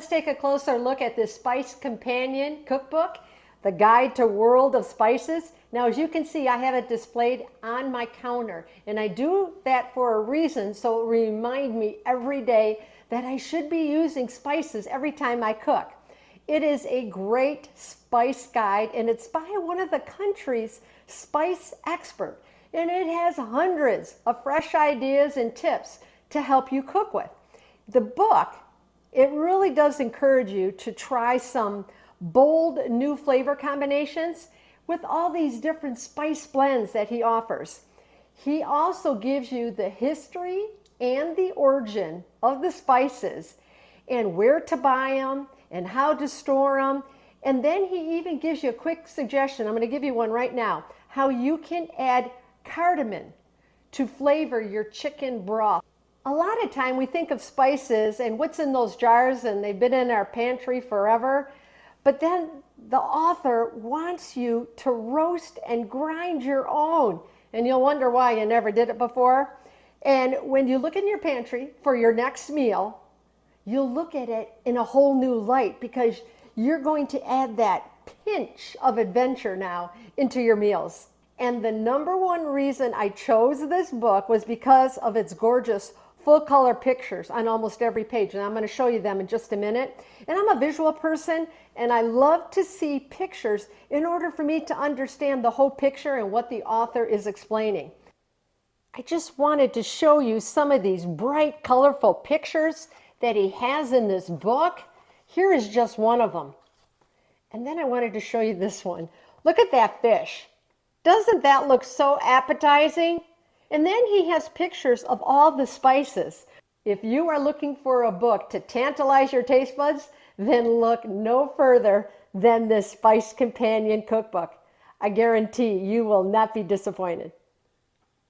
let's take a closer look at this Spice Companion Cookbook, the Guide to World of Spices. Now, as you can see, I have it displayed on my counter, and I do that for a reason, so it remind me every day that I should be using spices every time I cook. It is a great spice guide, and it's by one of the country's spice experts, and it has hundreds of fresh ideas and tips to help you cook with. The book, it really does encourage you to try some bold new flavor combinations with all these different spice blends that he offers. He also gives you the history and the origin of the spices and where to buy them and how to store them. And then he even gives you a quick suggestion. I'm going to give you one right now. How you can add cardamom to flavor your chicken broth. A lot of time we think of spices and what's in those jars, and they've been in our pantry forever. But then the author wants you to roast and grind your own. And you'll wonder why you never did it before. And when you look in your pantry for your next meal, you'll look at it in a whole new light, because you're going to add that pinch of adventure now into your meals. And the number one reason I chose this book was because of its gorgeous full color pictures on almost every page. And I'm going to show you them in just a minute. And I'm a visual person, and I love to see pictures in order for me to understand the whole picture and what the author is explaining. I just wanted to show you some of these bright, colorful pictures that he has in this book. Here is just one of them. And then I wanted to show you this one. Look at that fish. Doesn't that look so appetizing? And then he has pictures of all the spices. If you are looking for a book to tantalize your taste buds, then look no further than this Spice Companion Cookbook. I guarantee you will not be disappointed.